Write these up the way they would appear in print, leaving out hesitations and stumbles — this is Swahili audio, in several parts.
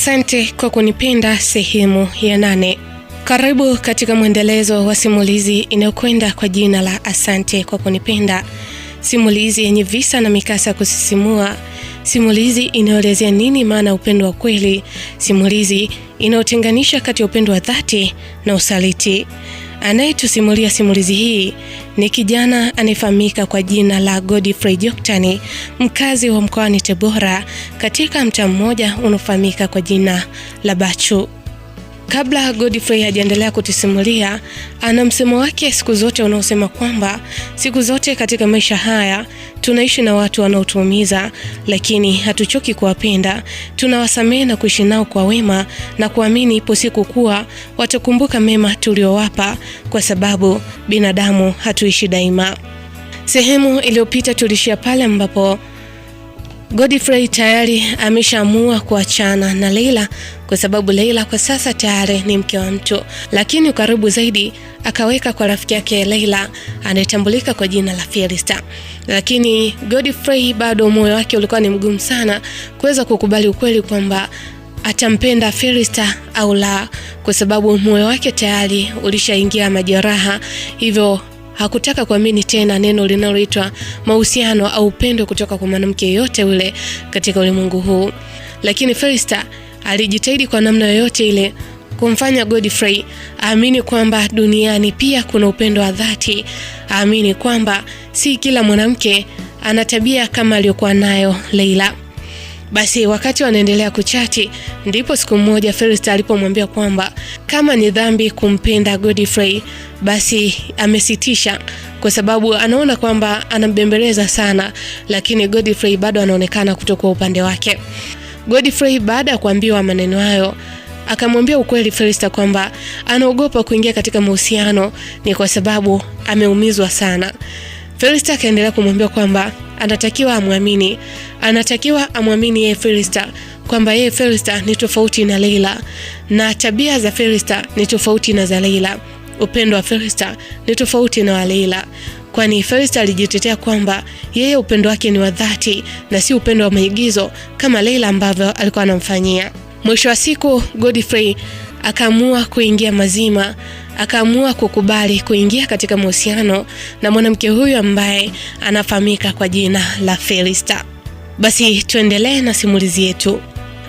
Asante kwa kunipenda sehemu ya 8. Karibu katika mwendelezo wa simulizi inayokwenda kwa jina la Asante kwa kunipenda. Simulizi yenye visa na mikasa kusisimua. Simulizi inayoelezea nini maana upendo wa kweli. Simulizi inayotenganisha kati ya upendo wa dhati na usaliti. Anayetusimulia simulizi hii ni kijana anayefahamika kwa jina la Godfrey Joktani, mkazi wa mkoani Tabora, katika mtaa mmoja unaofahamika kwa jina la Bachu. Kabla Godfrey hajaendelea kutusimulia, ana msemo wake siku zote unaosema kwamba siku zote katika maisha haya tunaishi na watu wanaotuumiza, lakini hatuchoki kuwapenda. Tunawasamehe na kuishi nao kwa wema na kuamini ipo siku kuwa watakumbuka mema tuliowapa, kwa sababu binadamu hatuishi daima. Sehemu iliyopita tulishia pale ambapo Godfrey tayari ameshaamua kuachana na Leila, kwa sababu Leila kwa sasa tayari ni mke wa mtu, lakini ukaribu zaidi akaweka kwa rafiki yake Leila anayetambulika kwa jina la Felista. Lakini Godfrey bado moyo wake ulikuwa ni mgumu sana kuweza kukubali ukweli kwamba atampenda Felista au la, kwa sababu moyo wake tayari ulishaingia majeraha, hivyo hakutaka kuamini tena neno linaloitwa mahusiano au upendo kutoka kwa mwanamke yote ule katika ulimwengu huu. Lakini Felista alijitahidi kwa namna yoyote ile kumfanya Godfrey aamini kwamba duniani pia kuna upendo wa dhati, aamini kwamba si kila mwanamke ana tabia kama aliyokuwa nayo Leila. Basi wakati wanaendelea kuchati, ndipo siku moja Felista alipomwambia kwamba kama ni dhambi kumpenda Godfrey, basi amesitisha, kwa sababu anaona kwamba anambembeleza sana, lakini Godfrey bado anaonekana kutokuwa upande wake. Godfrey baada ya kuambiwa maneno hayo akamwambia ukweli Felista kwamba anaogopa kuingia katika mahusiano ni kwa sababu ameumizwa sana. Felista akaendelea kumwambia kwamba anatakiwa amwamini yeye Felista, kwamba yeye Felista ni tofauti na Leila na tabia za Felista ni tofauti na za Leila. Upendo wa Felista ni tofauti na wa Leila, kwani Felista alijitetea kwamba yeye upendo wake ni wa dhati na si upendo wa maigizo kama Leila ambavyo alikuwa anamfanyia. Mwisho wa siku Godfrey akaamua kuingia mazima, akaamua kukubali kuingia katika mahusiano na mwanamke huyu ambaye anafahamika kwa jina la Felista. Basi tuendelee na simulizi yetu.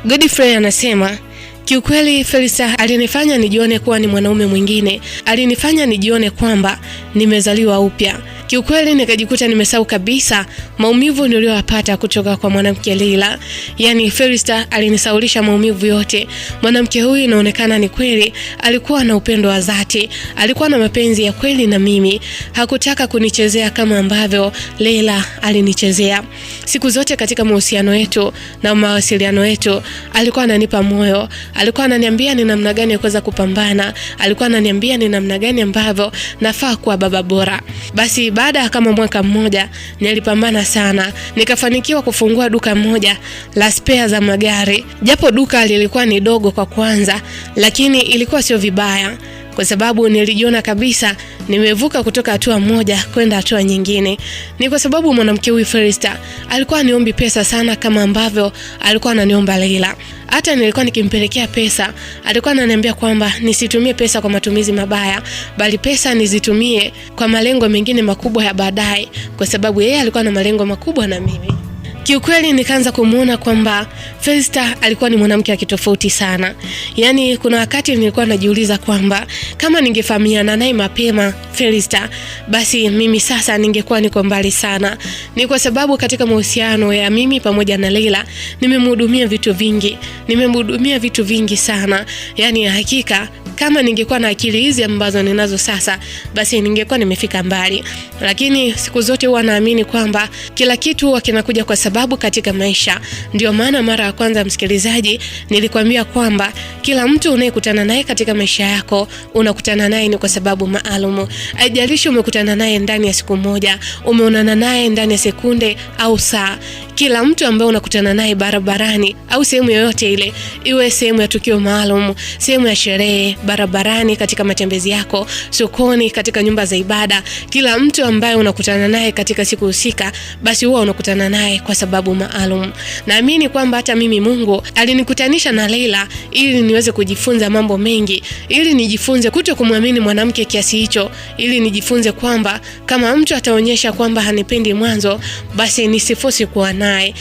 Godfrey anasema, kiukweli Felista alinifanya nijione kuwa ni mwanaume mwingine, alinifanya nijione kwamba nimezaliwa upya. Kiukweli nikajikuta nimesahau kabisa maumivu niliyopata kutoka kwa mwanamke Leila. Yaani Felista alinisaulisha maumivu yote. Mwanamke huyu inaonekana ni kweli alikuwa na upendo wa dhati, alikuwa na mapenzi ya kweli na mimi. Hakutaka kunichezea kama ambavyo Leila alinichezea. Siku zote katika mahusiano yetu na mawasiliano yetu alikuwa ananipa moyo, alikuwa ananiambia ni namna gani ya kuweza kupambana, alikuwa ananiambia ni namna gani ambavyo nafaa kuwa baba bora. Basi baada kama mwaka mmoja nilipambana sana, nikafanikiwa kufungua duka moja la spare za magari. Japo duka lilikuwa ni dogo kwa kwanza, lakini ilikuwa sio vibaya, kwa sababu nilijiona kabisa nimevuka kutoka hatua moja kwenda hatua nyingine. Ni kwa sababu mwanamke huyu Felista alikuwa aniombi pesa sana kama ambavyo alikuwa ananiomba Leila. Hata nilikuwa nikimpelekea pesa, alikuwa ananiambia kwamba nisitumie pesa kwa matumizi mabaya, bali pesa nizitumie kwa malengo mengine makubwa ya baadaye, kwa sababu yeye alikuwa na malengo makubwa na mimi. Kiukweli nikaanza kumuona kwamba Felista alikuwa ni mwanamke wa kitofauti sana. Yaani kuna wakati nilikuwa najiuliza kwamba kama ningefahamiana naye mapema Felista, basi mimi sasa ningekuwa niko mbali sana. Ni kwa sababu katika mahusiano ya mimi pamoja na Leila nimemhudumia vitu vingi sana. Yaani hakika kama ningekuwa na akili hizi ambazo ninazo sasa, basi ningekuwa nimefika mbali. Lakini siku zote huwa naamini kwamba kila kitu huwa kinakuja kwa sababu katika maisha. Ndio maana mara ya kwanza, msikilizaji, nilikwambia kwamba kila mtu unayekutana naye katika maisha yako unakutana naye ni kwa sababu maalum. Haijalishi umekutana naye ndani ya siku moja, umeonana naye ndani ya sekunde au saa. kila mtu ambaye unakutana naye barabarani au sehemu yoyote ile, iwe sehemu ya tukio maalum, sehemu ya sherehe, barabarani, katika matembezi yako, sokoni, katika nyumba za ibada, kila mtu ambaye unakutana naye katika siku husika, basi huwa unakutana naye kwa sababu maalum. Naamini kwamba hata mimi Mungu alinikutanisha na Leila ili niweze kujifunza mambo mengi, ili nijifunze kutokumwamini mwanamke kiasi hicho, ili nijifunze kwamba kama mtu ataonyesha kwamba hanipendi mwanzo, basi nisifosi kuwa naye.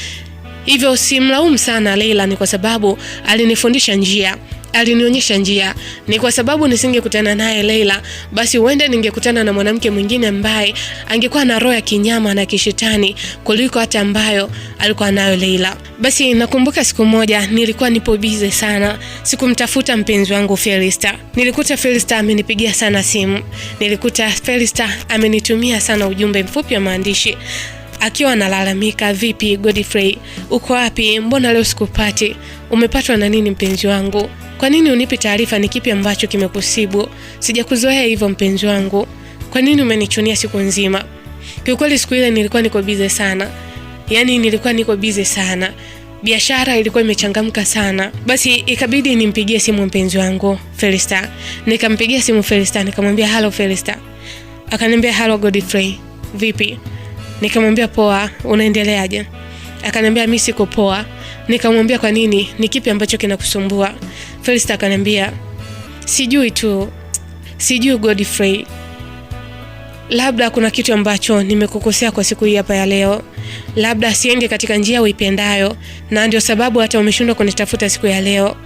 Hivyo simlaumu sana Leila, ni kwa sababu alinifundisha njia, alinionyesha njia. Ni kwa sababu nisingekutana naye Leila, basi huenda ningekutana na mwanamke mwingine ambaye angekuwa na roho ya kinyama na kishetani kuliko hata ambayo alikuwa nayo Leila. Basi nakumbuka siku moja nilikuwa nipo busy sana, sikumtafuta mpenzi wangu Felista. Nilikuta Felista amenipigia sana simu, nilikuta Felista amenitumia sana ujumbe mfupi wa maandishi akiwa analalamika, vipi Godfrey, uko wapi? Mbona leo sikupati? Umepatwa na nini mpenzi wangu? Kwa nini unipi taarifa? Ni kipi ambacho kimekusibu? Sijakuzoea hivyo mpenzi wangu. Kwa nini umenichunia siku nzima? Kiukweli siku ile nilikuwa niko busy sana. Yaani nilikuwa niko busy sana. Biashara ilikuwa imechangamka sana. Basi ikabidi nimpigie simu mpenzi wangu Felista. Nikampigia simu Felista, nikamwambia hello Felista. Akaniambia hello Godfrey, vipi? Nikamwambia poa, unaendeleaje? Akaniambia mimi siko poa. Nikamwambia kwa nini? Ni kipi ambacho kinakusumbua? Felista akaniambia sijui Godfrey. Labda kuna kitu ambacho nimekukosea kwa siku hii hapa ya leo. Labda siende katika njia uipendayo na ndio sababu hata umeshindwa kunitafuta siku ya leo.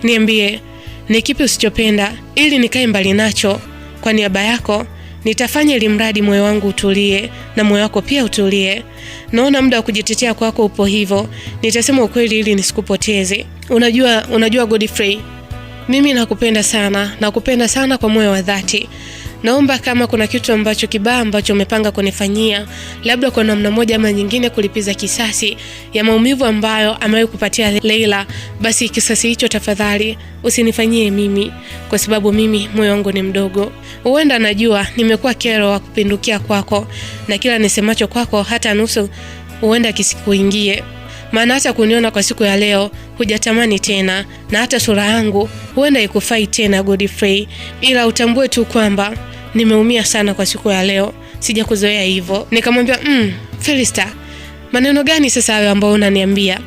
Niambie, ni kipi usichopenda ili nikae mbali nacho kwa niaba yako? Nitafanya ili mradi moyo wangu utulie na moyo wako pia utulie. Naona muda wa kujitetea kwako upo hivyo. Nitasema ukweli ili nisikupoteze. Unajua Godfrey, mimi nakupenda sana kwa moyo wa dhati. Naomba kama kuna kitu ambacho kibaya ambacho umepanga kunifanyia, labda kwa namna moja ama nyingine kulipiza kisasi ya maumivu ambayo amewahi kupatia Leila, basi kisasi hicho tafadhali usinifanyie mimi, kwa sababu mimi moyo wangu ni mdogo. Huenda najua nimekuwa kero wa kupindukia kwako, na kila nisemacho kwako hata nusu huenda kisikuingie. Maana hata kuniona kwa siku ya leo hujatamani tena, na hata sura yangu huenda ikufai tena Godfrey, ila utambue tu kwamba nimeumia sana kwa siku ya leo. Sijakuzoea hivyo. Nikamwambia Felista, maneno gani sasa hayo ambayo unaniambia?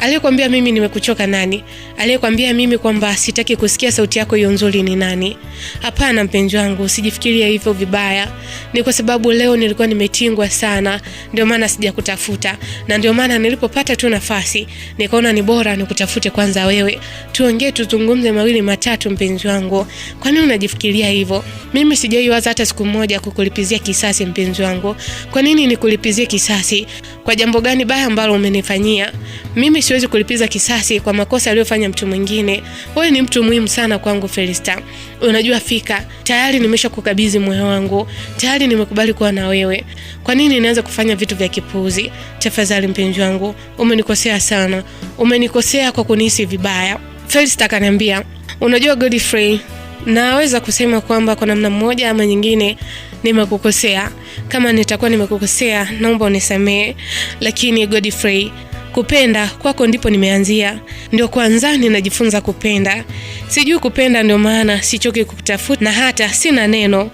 Aliyekwambia mimi nimekuchoka nani? Aliyekwambia mimi kwamba sitaki kusikia sauti yako hiyo nzuri ni nani? Hapana mpenzi wangu, usijifikirie hivyo vibaya. Ni kwa sababu leo nilikuwa nimetingwa sana, ndio maana sijakutafuta. Na ndio maana nilipopata tu nafasi, nikaona ni bora nikutafute kwanza wewe. Tuongee, tuzungumze mawili matatu mpenzi wangu. Kwa nini unajifikiria hivyo? Mimi sijaiwaza hata siku moja kukulipizia kisasi mpenzi wangu. Kwa nini nikulipizie kisasi? Kwa jambo gani baya ambalo umenifanyia? Mimi siwezi kulipiza kisasi kwa makosa aliyofanya mtu mwingine. Wewe ni mtu muhimu sana kwangu Felista. Unajua fika, tayari nimeshakukabidhi moyo wangu. Tayari nimekubali kuwa na wewe. Kwa nini nianze kufanya vitu vya kipuuzi? Tafadhali mpenzi wangu, umenikosea sana. Umenikosea kwa kunihisi vibaya. Felista akaniambia, unajua Godfrey, naweza kusema kwamba kwa namna moja ama nyingine nimekukosea. Kama nitakuwa nimekukosea, naomba unisamehe. Lakini Godfrey, kupenda kwako ndipo nimeanzia. Ndio kwanza ninajifunza kupenda. Sijui kupenda, ndio maana sichoki kukutafuta na hata sina neno.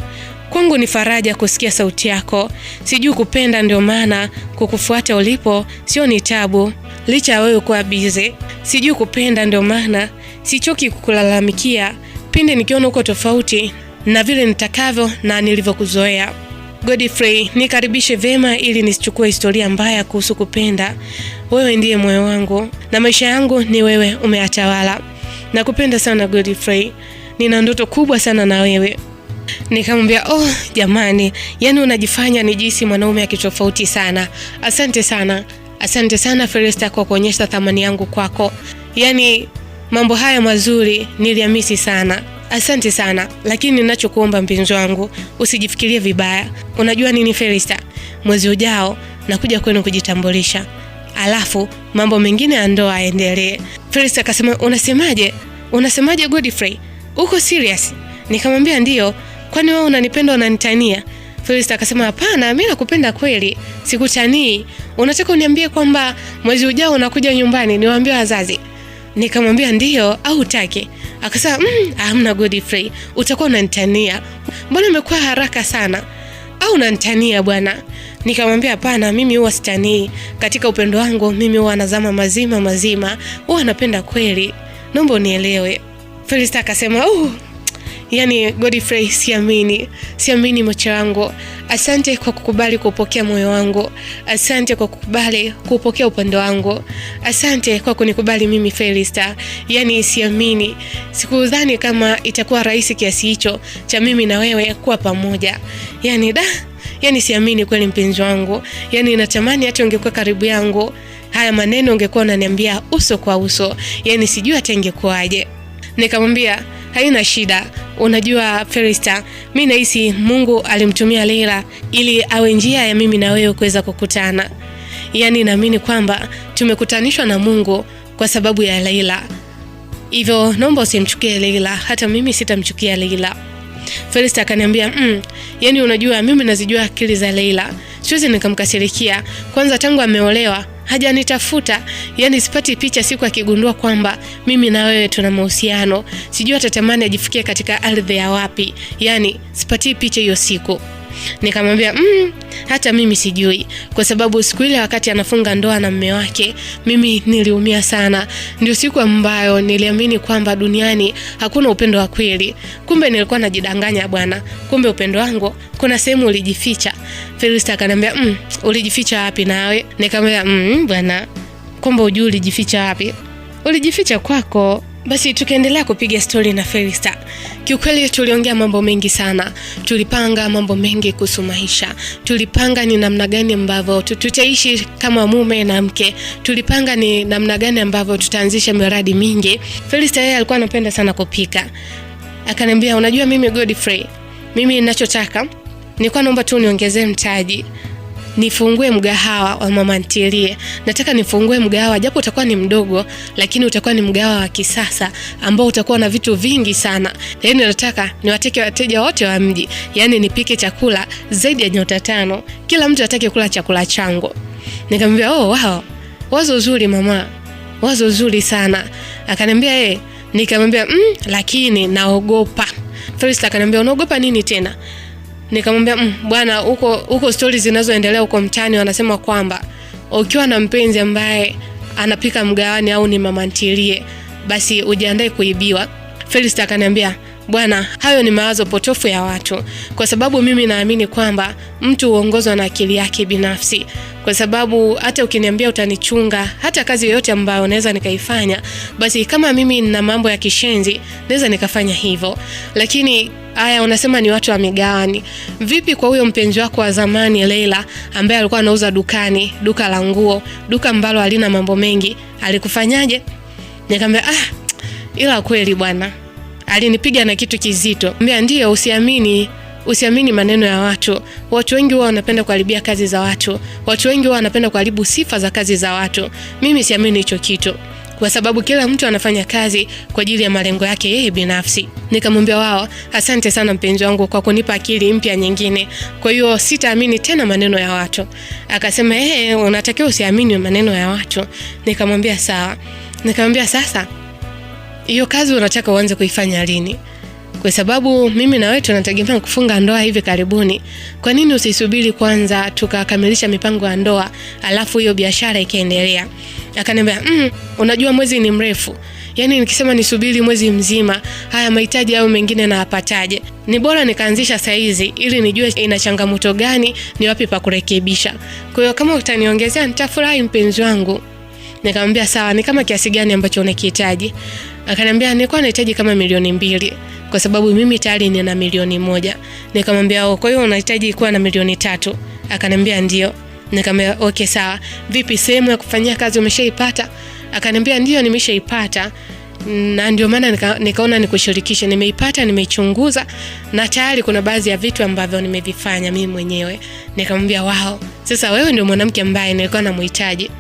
Kwangu ni faraja kusikia sauti yako. Sijui kupenda, ndio maana kukufuata ulipo sio ni tabu, licha ya wewe kuwa busy. Sijui kupenda, ndio maana sichoki kukulalamikia pindi nikiona uko tofauti na vile nitakavyo na nilivyokuzoea. Godfrey, nikaribishe vema ili nisichukue historia mbaya kuhusu kupenda. Wewe ndiye moyo wangu na maisha yangu ni wewe umeatawala. Nakupenda sana Godfrey. Nina ndoto kubwa sana na wewe. Nikamwambia, jamani, yani unajifanya nijisi mwanaume akitofauti sana. Asante sana Felista kwa kuonyesha thamani yangu kwako. Yani mambo haya mazuri niliamisi sana. Asante sana, lakini ninachokuomba mpenzi wangu, usijifikirie vibaya. Unajua nini Felista? Mwezi ujao nakuja kwenu kujitambulisha. Alafu mambo mengine ya ndoa yaendelee. Felista akasema, unasemaje Godfrey? Uko serious? Nikamwambia ndio. Kwani wewe unanipenda unanitania? Felista akasema hapana, mimi nakupenda kweli, sikutanii. Unataka uniambie kwamba mwezi ujao unakuja nyumbani niwaambie wazazi? Nikamwambia ndio au utake? Akasema hamna Godfrey, utakuwa unanitania. Mbona umekuwa haraka sana? Au unanitania bwana? Nikamwambia hapana, mimi huwa sitanii. Katika upendo wangu mimi huwa nazama mazima, huwa napenda kweli. Naomba unielewe. Felista akasema yani Godfrey, siamini macho yangu. Asante kwa kukubali kupokea moyo wangu. Asante kwa kukubali kupokea upendo wangu. Asante kwa kunikubali mimi Felista. Yani siamini. Sikudhani kama itakuwa rahisi kiasi hicho cha mimi na wewe kuwa pamoja. Yani siamini kweli mpenzi wangu. Yani natamani hata ungekuwa karibu yangu, haya maneno ungekuwa unaniambia uso kwa uso. Yani sijui hata ingekuwaje. Nikamwambia haina shida. Unajua Felista, mimi nahisi Mungu alimtumia Leila ili awe njia ya mimi na wewe kuweza kukutana. Yani naamini kwamba tumekutanishwa na Mungu kwa sababu ya Leila. Hivyo naomba usimchukie Leila, hata mimi sitamchukia Leila. Felista akaniambia yani unajua mimi nazijua akili za Leila. Siwezi nikamkasirikia. Kwanza tangu ameolewa hajanitafuta. Yani sipati picha siku akigundua kwamba mimi na wewe tuna mahusiano. Sijui atatamani ajifikie katika ardhi ya wapi. Yani sipati picha hiyo siku. Nikamwambia hata mimi sijui, kwa sababu siku ile wakati anafunga ndoa na mume wake mimi niliumia sana. Ndio siku ambayo niliamini kwamba duniani hakuna upendo wa kweli. Kumbe nilikuwa najidanganya bwana. Kumbe upendo wangu kuna sehemu ulijificha. Felista akaniambia ulijificha wapi nawe? Nikamwambia bwana, kumbe ujui ulijificha wapi? Ulijificha kwako. Basi tukaendelea kupiga story na Felista. Kiukweli tuliongea mambo mengi sana. Tulipanga mambo mengi kuhusu maisha. Tulipanga ni namna gani ambavyo tutaishi kama mume na mke. Tulipanga ni namna gani ambavyo tutaanzisha miradi mingi. Felista yeye alikuwa anapenda sana kupika. Akaniambia unajua mimi Godfrey, mimi ninachotaka nilikuwa naomba tu niongezee mtaji, nifungue mgahawa wa mama ntilie. Nataka nifungue mgahawa japo utakuwa ni mdogo, lakini utakuwa ni mgahawa wa kisasa ambao utakuwa na vitu vingi sana. Yani nataka niwateke wateja wote wa mji. Yani nipike chakula zaidi ya nyota 5. Kila mtu atake kula chakula changu. Nikamwambia wow, wazo zuri mama. Wazo zuri sana. Akaniambia nikamwambia lakini naogopa. Felista akaniambia unaogopa nini tena? Nikamwambia bwana, huko stories zinazoendelea huko mtaani wanasema kwamba ukiwa na mpenzi ambaye anapika mgawani au ni mama ntilie, basi ujiandae kuibiwa. Felista akaniambia bwana, hayo ni mawazo potofu ya watu, kwa sababu mimi naamini kwamba mtu huongozwa na akili yake binafsi. Kwa sababu hata ukiniambia utanichunga hata kazi yoyote ambayo naweza nikaifanya, basi kama mimi nina mambo ya kishenzi naweza nikafanya hivyo. Lakini haya unasema ni watu wa migawani. Vipi kwa huyo mpenzi wako wa zamani Leila ambaye alikuwa anauza dukani, duka la nguo, duka ambalo halina mambo mengi, alikufanyaje? Nikamwambia ila kweli bwana, alinipiga na kitu kizito. Nikamwambia ndio, usiamini maneno ya watu. Watu wengi huwa wanapenda kuharibia kazi za watu. Watu wengi huwa wanapenda kuharibu sifa za kazi za watu. Mimi siamini hicho kitu, kwa sababu kila mtu anafanya kazi kwa ajili ya malengo yake yeye binafsi. Nikamwambia wao, asante sana mpenzi wangu kwa kunipa akili mpya nyingine. Kwa hiyo sitaamini tena maneno ya watu. Akasema unatakiwa usiamini maneno ya watu. Nikamwambia sawa. Nikamwambia sasa, hiyo kazi unataka uanze kuifanya lini? Kwa sababu mimi na wewe tunategemea kufunga ndoa hivi karibuni. Kwa nini usisubiri kwanza tukakamilisha mipango ya ndoa, alafu hiyo biashara ikaendelea? Akaniambia unajua mwezi ni mrefu. Yani nikisema nisubiri mwezi mzima, haya mahitaji yao mengine na apataje? Ni bora nikaanzisha saizi ili nijue ina changamoto gani, ni wapi pa kurekebisha. Kwa hiyo kama utaniongezea nitafurahi mpenzi wangu. Nikamwambia sawa, ni kama kiasi gani ambacho unakihitaji? Akaniambia nilikuwa nahitaji kama 2,000,000 kwa sababu mimi tayari nina 1,000,000. Nikamwambia kwa hiyo unahitaji kuwa na 3,000,000? Akaniambia ndio. Nikamwambia okay sawa. Vipi sehemu ya kufanyia kazi umeshaipata? Akaniambia ndio nimeshaipata. Na ndio maana nikaona nikushirikishe. Nimeipata, nimeichunguza na tayari kuna baadhi ya vitu ambavyo nimevifanya mimi mwenyewe. Nikamwambia wow, sasa wewe ndio mwanamke ambaye nilikuwa namhitaji.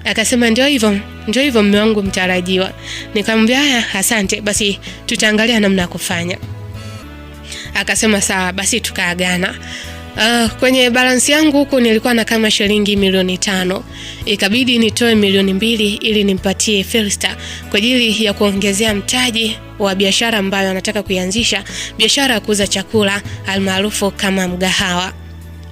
Akasema ndio hivyo mume wangu mtarajiwa. Nikamwambia haya asante, basi tutaangalia namna ya kufanya. Akasema sawa, basi tukaagana. Kwenye balance yangu huko nilikuwa na kama shilingi milioni 5. Ikabidi nitoe milioni 2 ili nimpatie Felista kwa ajili ya kuongezea mtaji wa biashara ambayo anataka kuianzisha, biashara ya kuuza chakula almaarufu kama mgahawa.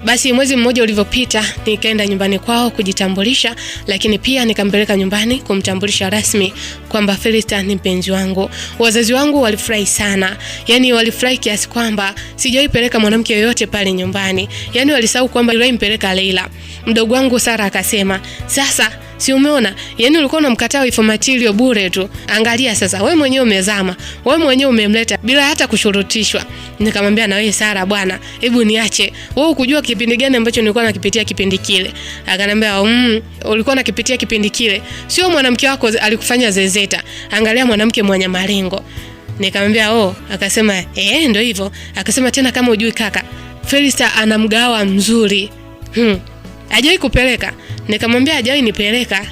Basi mwezi mmoja ulivyopita nikaenda nyumbani kwao kujitambulisha, lakini pia nikampeleka nyumbani kumtambulisha rasmi kwamba Felista ni mpenzi wangu. Wazazi wangu walifurahi sana. Yaani walifurahi kiasi kwamba sijawahi peleka mwanamke yoyote pale nyumbani. Yaani walisahau kwamba niliwahi mpeleka Leila. Mdogo wangu Sara akasema, "Sasa si umeona? Yaani ulikuwa unamkataa ifo material bure tu. Angalia sasa, wewe mwenyewe umezama. Wewe mwenyewe umemleta bila hata kushurutishwa." Nikamwambia, "Na wewe Sara bwana, hebu niache. Wewe ukujua kipindi gani ambacho nilikuwa nakipitia kipindi kile?" Akaniambia, "Ulikuwa nakipitia kipindi kile. Sio mwanamke wako alikufanya zezeta. Angalia mwanamke mwenye malengo." Nikamwambia, akasema, ndio hivyo." Akasema, "Tena kama hujui kaka, Felista ana mgahawa mzuri." Hajawahi kupeleka. Nikamwambia hajawahi nipeleka.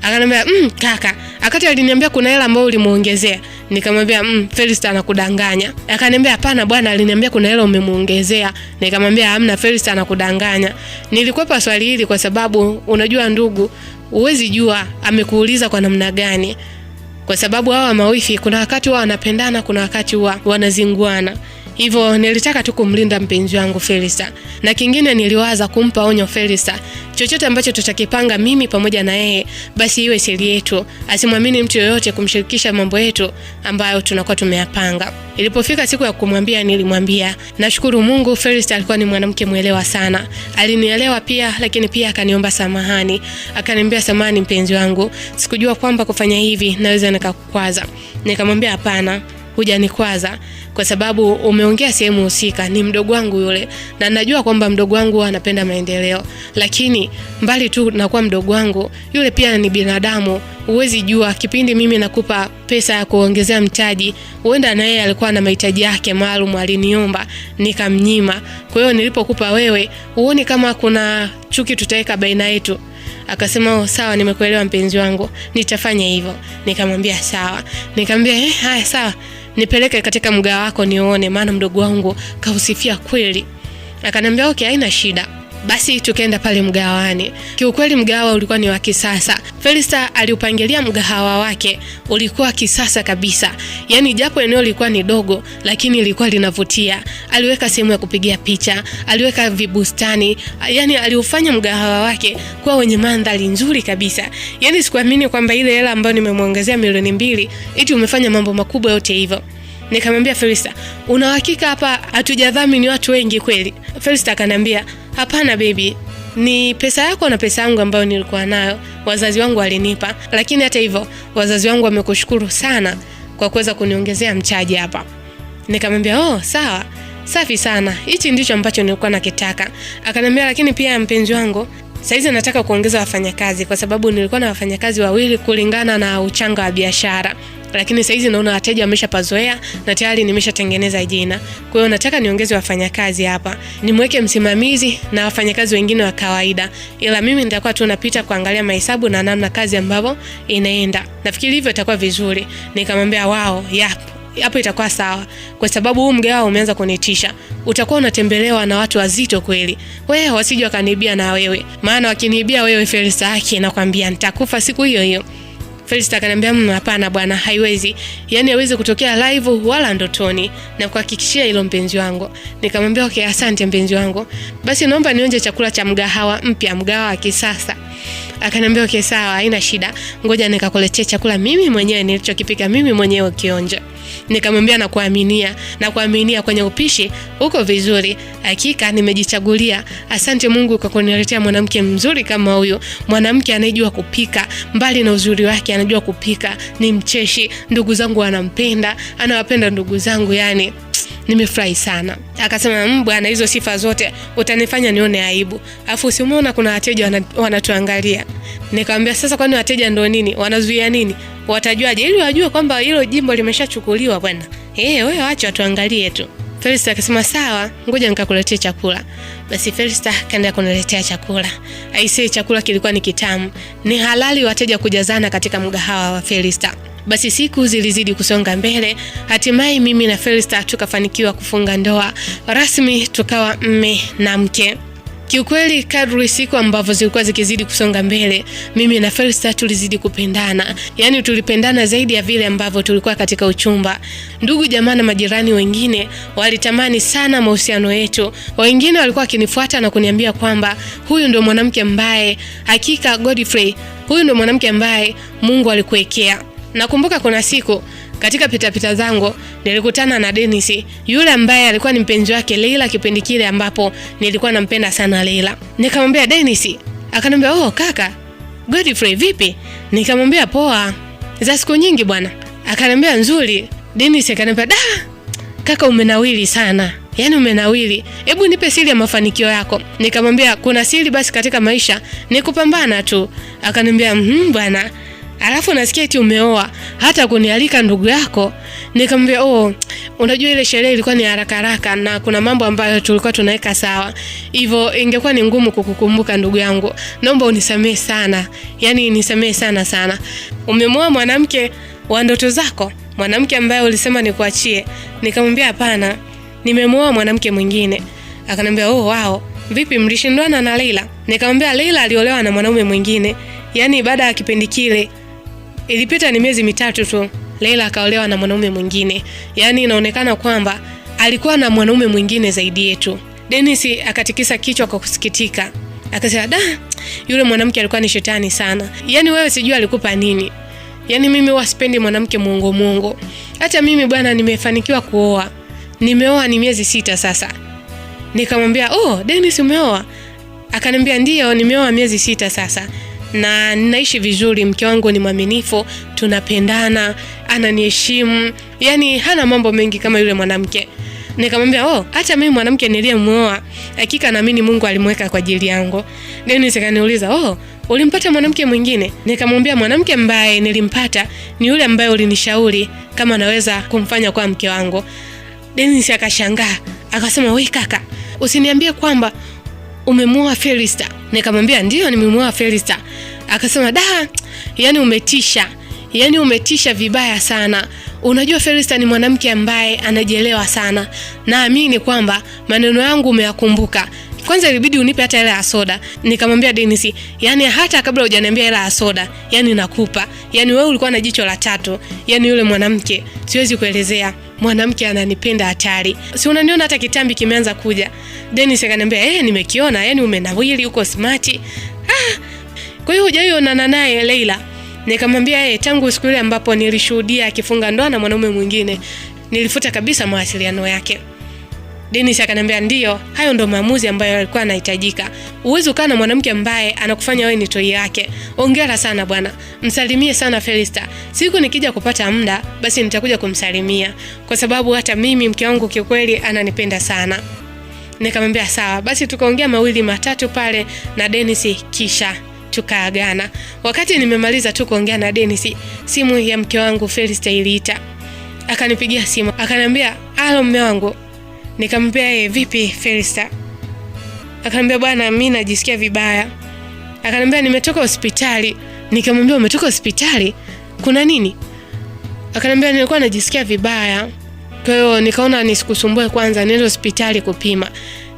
Akaniambia, "Kaka, akati aliniambia kuna hela ambayo ulimuongezea." Nikamwambia, "Felista anakudanganya." Akaniambia, "Hapana bwana, aliniambia kuna hela umemuongezea." Nikamwambia, "Hamna, Felista anakudanganya." Nilikwepa swali hili kwa sababu unajua ndugu, huwezi jua amekuuliza kwa namna gani. Kwa sababu hawa mawifi kuna wakati wao wanapendana, kuna wakati wao wanazinguana. Hivyo nilitaka tu kumlinda mpenzi wangu Felista. Na kingine niliwaza kumpa onyo Felista. Chochote ambacho tutakipanga mimi pamoja na yeye, basi iwe siri yetu. Asimwamini mtu yoyote kumshirikisha mambo yetu ambayo tunakuwa tumeyapanga. Ilipofika siku ya kumwambia nilimwambia. Nashukuru Mungu Felista alikuwa ni mwanamke mwelewa sana. Alinielewa pia, lakini pia akaniomba samahani. Akaniambia, "Samahani mpenzi wangu. Sikujua kwamba kufanya hivi naweza nikakukwaza." Nikamwambia, "Hapana, hujanikwaza kwa sababu umeongea sehemu husika, ni mdogo wangu yule na najua kwamba mdogo wangu anapenda maendeleo, lakini mbali tu na kuwa mdogo wangu yule pia ni binadamu. Huwezi jua kipindi mimi nakupa pesa ya kuongezea mtaji, huenda na yeye alikuwa na mahitaji yake maalum aliniomba nikamnyima. Kwa hiyo nilipokupa wewe, uone kama kuna chuki tutaweka baina yetu." Akasema, "Sawa, nimekuelewa mpenzi wangu, nitafanya hivyo." Nikamwambia sawa. Nikamwambia, "Haya sawa. Nipeleke katika mgahawa wako nione, maana mdogo wangu kausifia kweli." Akaniambia, "Okay, haina shida." Basi tukaenda pale mgahawani. Kiukweli mgahawa ulikuwa ni wa kisasa. Felista aliupangilia mgahawa wake, ulikuwa kisasa kabisa. Yaani japo eneo lilikuwa ni dogo, lakini lilikuwa linavutia. Aliweka sehemu ya kupigia picha, aliweka vibustani. Yaani aliufanya mgahawa wake kuwa wenye mandhari nzuri kabisa. Yaani sikuamini kwamba ile hela ambayo nimemuongezea milioni 2 eti umefanya mambo makubwa yote hivyo. Nikamwambia Felista, "Una hakika hapa hatujadhamini watu wengi kweli?" Felista akaniambia, "Hapana baby, ni pesa yako na pesa yangu ambayo nilikuwa nayo. Wazazi wangu walinipa, lakini hata hivyo wazazi wangu wamekushukuru sana kwa kuweza kuniongezea mtaji hapa." Nikamwambia, "Sawa. Safi sana. Hichi ndicho ambacho nilikuwa nakitaka." Akaniambia, "Lakini pia mpenzi wangu, saizi nataka kuongeza wafanyakazi kwa sababu nilikuwa na wafanyakazi 2 kulingana na uchanga wa biashara. Lakini saizi naona wateja wameshapazoea na tayari nimeshatengeneza jina. Kwa hiyo nataka niongeze wafanyakazi hapa. Nimweke msimamizi na wafanyakazi wengine wa kawaida. Ila mimi nitakuwa tu napita kuangalia mahesabu na namna kazi ambavyo inaenda. Nafikiri hivyo itakuwa vizuri." Nikamwambia, "Wow, hapo itakuwa sawa. Kwa sababu huu mgahawa umeanza kunitisha. Utakuwa unatembelewa na watu wazito kweli. Wewe wasije wakanibia na wewe. Maana wakinibia wewe Felista haki nakwambia nitakufa siku hiyo hiyo." Felista akaniambia, "Hapana bwana, haiwezi. Yaani haiwezi kutokea live wala ndotoni. Na kuhakikishia hilo mpenzi wangu." Nikamwambia, "Okay, asante mpenzi wangu. Basi naomba nionje chakula cha mgahawa mpya, mgahawa wa kisasa." Akaniambia, "Okay, sawa, haina shida. Ngoja nikakuletea chakula mimi mwenyewe nilichokipika mimi mwenyewe ukionja." Nikamwambia, "Nakuaminia kwenye upishi uko vizuri. Hakika nimejichagulia. Asante Mungu kwa kuniletea mwanamke mzuri kama huyo. Mwanamke anayejua kupika, mbali na uzuri wake anajua kupika, ni mcheshi, ndugu zangu wanampenda, anawapenda ndugu zangu, yani nimefurahi sana." Akasema, "Bwana, hizo sifa zote utanifanya nione aibu. Alafu usimuona kuna wateja wanatuangalia." Nikamwambia, "Sasa kwani wateja ndio nini? Wanazuia nini? Watajuaje? Ili wajue kwamba hilo jimbo limeshachukuliwa bwana. Wewe acha tuangalie tu." Felista akasema sawa, ngoja nikakuletea chakula. Basi Felista kaenda kuniletea chakula. Aisee, chakula kilikuwa ni kitamu. Ni halali wateja kujazana katika mgahawa wa Felista. Basi siku zilizidi kusonga mbele, hatimaye mimi na Felista tukafanikiwa kufunga ndoa rasmi, tukawa mme na mke. Kiukweli kadri siku ambavyo zilikuwa zikizidi kusonga mbele, mimi na Felista tulizidi kupendana. Yaani tulipendana zaidi ya vile ambavyo tulikuwa katika uchumba. Ndugu jamaa na majirani wengine walitamani sana mahusiano yetu. Wengine walikuwa wakinifuata na kuniambia kwamba huyu ndio mwanamke ambaye hakika Godfrey, huyu ndio mwanamke ambaye Mungu alikuwekea. Nakumbuka kuna siku katika pitapita zangu nilikutana na Dennis, yule ambaye alikuwa ni mpenzi wake Leila kipindi kile ambapo nilikuwa nampenda sana Leila. Nikamwambia Dennis, akaniambia oh kaka, Godfrey vipi? Nikamwambia poa, za siku nyingi bwana. Akaniambia nzuri. Dennis akaniambia da, kaka umenawili sana. Yaani umenawili. Hebu nipe siri ya mafanikio yako. Nikamwambia kuna siri basi katika maisha ni kupambana tu. Akaniambia bwana, alafu nasikia eti umeoa, hata kunialika ndugu yako. Nikamwambia unajua ile sherehe ilikuwa ni haraka na kuna mambo ambayo tulikuwa tunaweka sawa. Hivyo ingekuwa ni ngumu kukukumbuka ndugu yangu. Naomba unisamehe sana. Yaani nisamehe sana. Umemoa mwanamke wa ndoto zako? Mwanamke ambaye ulisema nikuachie? Nikamwambia hapana, nimemoa mwanamke mwingine. Akaniambia wow, vipi mlishindwana na Leila? Nikamwambia Leila aliolewa na mwanaume mwingine. Yaani baada ya kipindi kile ilipita ni miezi 3 tu, Leila akaolewa na mwanaume mwingine. Yaani inaonekana kwamba alikuwa na mwanaume mwingine zaidi yetu. Dennis akatikisa kichwa kwa kusikitika. Akasema da, yule mwanamke alikuwa ni shetani sana. Yaani wewe sijui alikupa nini. Yaani mimi wasipendi mwanamke muongo. Hata mimi bwana nimefanikiwa kuoa. Nimeoa ni miezi 6 sasa. Nikamwambia Dennis umeoa? Akaniambia ndio, nimeoa miezi 6 sasa. Na ninaishi vizuri, mke wangu ni mwaminifu, tunapendana, ananiheshimu. Yaani hana mambo mengi kama yule mwanamke. Nikamwambia hata mimi mwanamke niliyemuoa hakika naamini Mungu alimweka kwa ajili yangu. Dennis akaniuliza ulimpata mwanamke mwingine? Nikamwambia mwanamke ambaye nilimpata ni yule ambaye ulinishauri kama naweza kumfanya kwa mke wangu. Dennis akashangaa, akasema wewe kaka, usiniambie kwamba umemuoa Felista. Nikamwambia ndio nimemuoa Felista. Akasema da, yani umetisha. Yaani umetisha vibaya sana. Unajua Felista ni mwanamke ambaye anajielewa sana. Naamini kwamba maneno yangu umeyakumbuka. Kwanza ilibidi unipe hata hela ya soda. Nikamwambia Dennis, yani hata kabla hujaniambia hela ya soda, yani nakupa. Yani wewe ulikuwa na jicho la tatu. Yani yule mwanamke siwezi kuelezea. Mwanamke ananipenda hatari. Si unaniona hata kitambi kimeanza kuja. Dennis akaniambia nimekiona, yani umenawili, uko smart. Kwa hiyo hujaionana naye Leila? Nikamwambia tangu siku ile ambapo nilishuhudia akifunga ndoa na mwanaume mwingine, nilifuta kabisa mawasiliano yake. Dennis akaniambia ndio, hayo ndo maamuzi ambayo yalikuwa yanahitajika. Uwezo kana mwanamke ambaye anakufanya wewe ni toi yake. Hongera sana bwana. Msalimie sana Felista. Siku nikija kupata muda, basi nitakuja kumsalimia kwa sababu hata mimi mke wangu kikweli ananipenda sana. Nikamwambia sawa. Basi tukaongea 2 matatu pale na Dennis kisha tukaagana. Wakati nimemaliza tu kuongea na Dennis, simu ya mke wangu Felista iliita. Akanipigia simu, akaniambia, "Halo mume wangu." Nikamwambia, "Vipi Felista?" Akaniambia, "Bwana mimi najisikia vibaya." Akaniambia, "Nimetoka hospitali." Nikamwambia, "Umetoka hospitali? Kuna nini?" Akaniambia, "Nilikuwa najisikia vibaya. Kwa hiyo nikaona nisikusumbue kwanza niende hospitali kupima."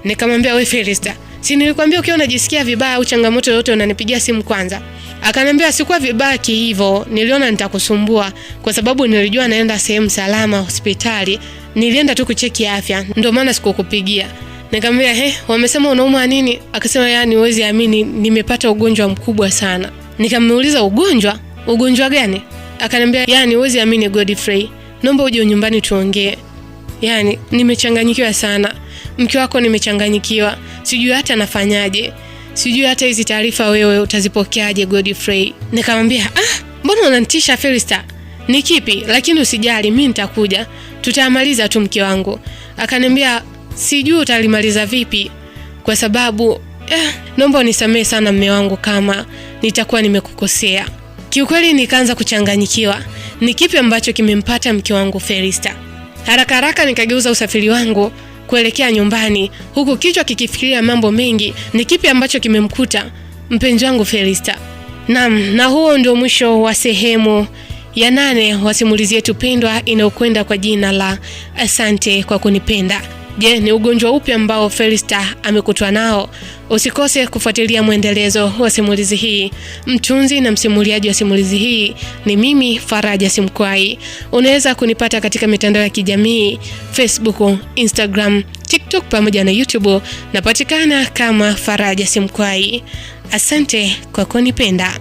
Nikamwambia, "Wewe Felista, si nilikwambia ukiwa unajisikia vibaya au changamoto yote unanipigia simu kwanza?" Akaniambia, "Sikuwa vibaya hivyo, niliona nitakusumbua kwa sababu nilijua naenda sehemu salama hospitali. Nilienda tu kucheki afya, ndio maana sikukupigia." Nikamwambia, "Wamesema unaumwa nini?" Akasema, "Yani huwezi amini, nimepata ugonjwa mkubwa sana." Nikamuuliza, "Ugonjwa? Ugonjwa gani?" Akaniambia, "Yani huwezi amini Godfrey, naomba uje nyumbani tuongee. Yani nimechanganyikiwa sana. Mke wako nimechanganyikiwa. Sijui hata nafanyaje. Sijui hata hizi taarifa wewe utazipokeaje Godfrey." Nikamwambia, "Mbona unanitisha Felista? Ni kipi? Lakini usijali, mimi nitakuja. Tutamaliza tu mke wangu." Akaniambia, "Sijui utalimaliza vipi kwa sababu naomba unisamehe sana mume wangu kama nitakuwa nimekukosea." Kiukweli nikaanza kuchanganyikiwa. Ni kipi ambacho kimempata mke wangu Felista? Haraka haraka nikageuza usafiri wangu kuelekea nyumbani, huku kichwa kikifikiria mambo mengi. Ni kipi ambacho kimemkuta mpenzi wangu Felista? Naam, na huo ndio mwisho wa sehemu ya 8 wa simulizi yetu pendwa inayokwenda kwa jina la Asante kwa Kunipenda. Je, ni ugonjwa upi ambao Felista amekutwa nao? Usikose kufuatilia mwendelezo wa simulizi hii. Mtunzi na msimuliaji wa simulizi hii ni mimi, Faraja Simkwai. Unaweza kunipata katika mitandao ya kijamii, Facebook, Instagram, TikTok pamoja na YouTube. Napatikana kama Faraja Simkwai. Asante kwa kunipenda.